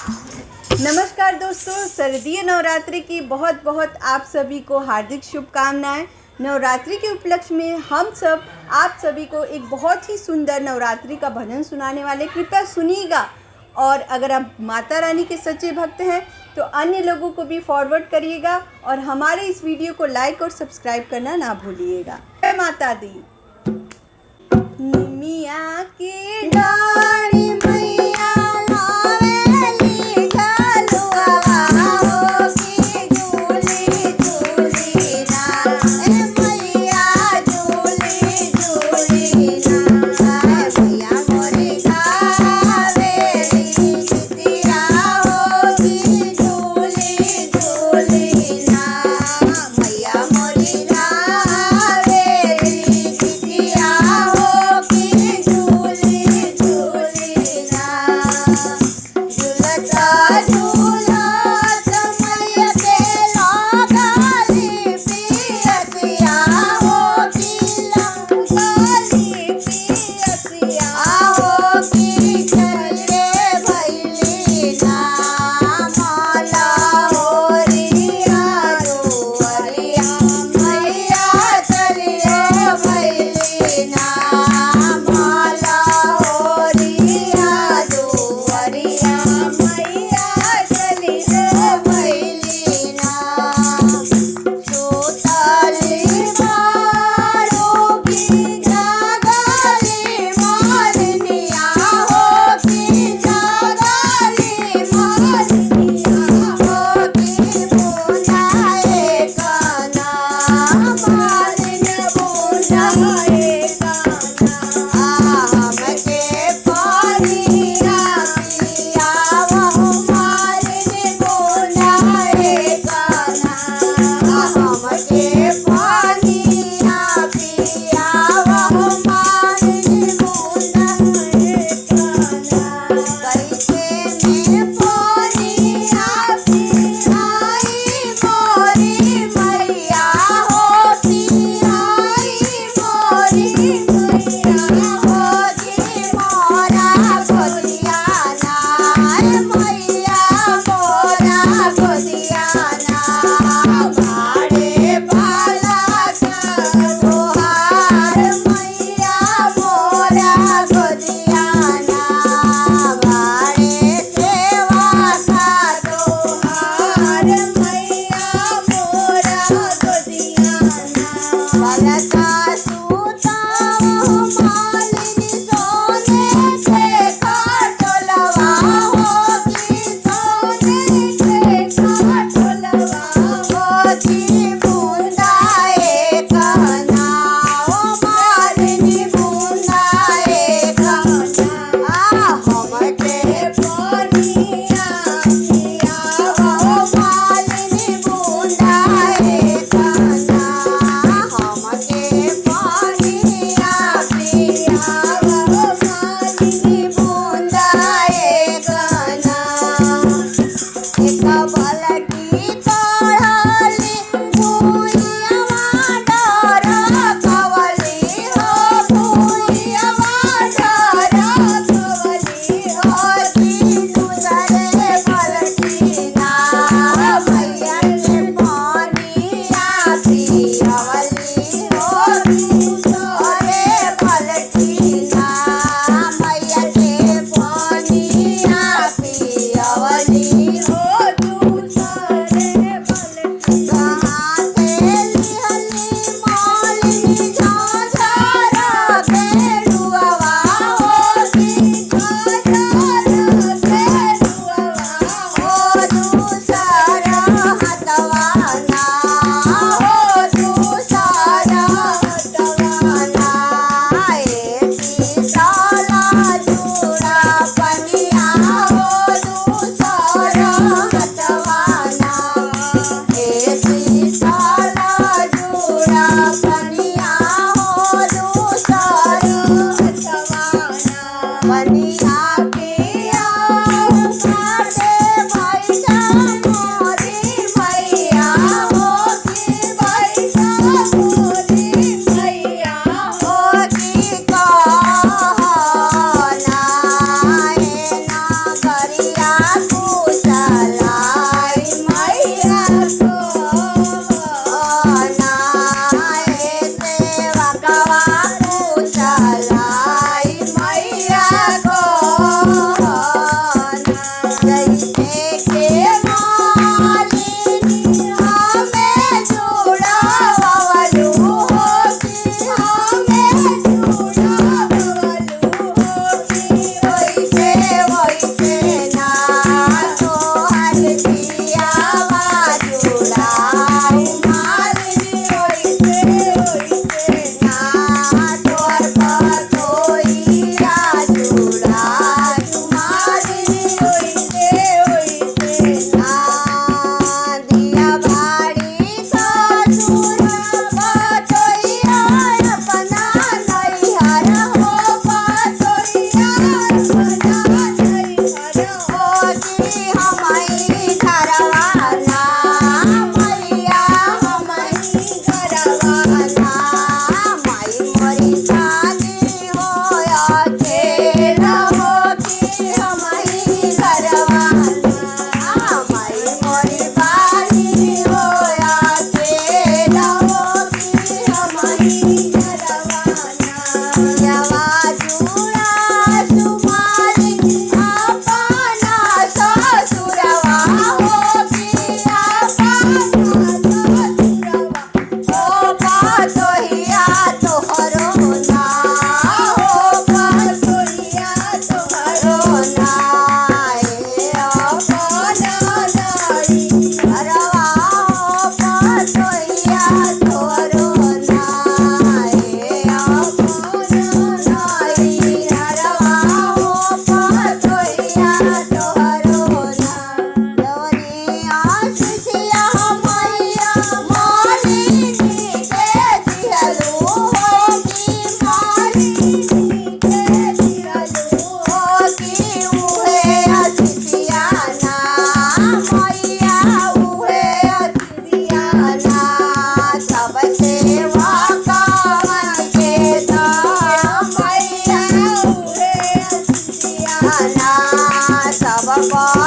नमस्कार दोस्तों, शारदीय नवरात्रि की बहुत बहुत आप सभी को हार्दिक शुभकामनाएं। नवरात्रि के उपलक्ष्य में हम सब आप सभी को एक बहुत ही सुंदर नवरात्रि का भजन सुनाने वाले, कृपया सुनिएगा। और अगर आप माता रानी के सच्चे भक्त हैं तो अन्य लोगों को भी फॉरवर्ड करिएगा और हमारे इस वीडियो को लाइक और सब्सक्राइब करना ना भूलिएगा। जय माता दी। निमिया की डाढ़ी मैया लावेली झलुआ हो की झूली झूली ना, ए मैया झूली झूली ना, मैया मोरी गावेली गीतिया हो की झूली झूली ना, मैया मोरी गावेली गीतिया हो की झूली झूली ना। झूलता झूलत मैया के लागली पियसिया हो की लागली पियसिया हो की चले भैली ना, माला होरिया दुअरिया मैया चलिए भैली ना, माला होरिया दुअरिया मैया चलिए भैली ना। सुतली मारो की जागली मारनिया हो की जागली मारनिया हो की बुझाए काना, मारन बुझाए काना, हमके पानिया पिया वह मारन बुझाए काना, हमके पानिया पिया वह मारन बुझाए काना। कैसे में पानिया पियाई मोरी मैया हो पियाई मोरी मैया हो जी मोरा गोदिया ना, मैया मोरा गोदिया ना, भाड़े वाला का तोहार मैया मोरा गोदिया ना, भाड़े सेवा का तोहार मैया मोरा गोदिया ना। बलका सूता मालिनी सोने के खाटलवा हो की सोने के खाटलवा हो की बूंदाए कहना, ओ मालिनी बूंदाए कहना, हमके पानिया पिया हो मालिनी बूंदाए कहना, हमके पानिया पिया हो मालिनी बूंदाए कहना। एक बलकी चढ़ली भुइयावा डर कवली हो, भुइयावा डर कवली हो की दूसरे बलकी ना, मैया के पानिया पियवली हो दूसरे बलकी ना, मैया के पानिया पियवली हो दूसरे बलकी। कहाँ से लिहली मालिनी झांझर गेरुआ हो की झांझर गेरुआ हो दूसरा हथवा ना, हो दूसरा हथवा ना, साला जुड़ा पनिया हो दूसरा हथवा ना, साला जुड़ा पनिया हो दूसरा हथवा ना। पनिया के आओ काटे बैठा मोरी मैया हो की बैठा मोरी मैया हो की कहना, ए ना गरिया को बाबा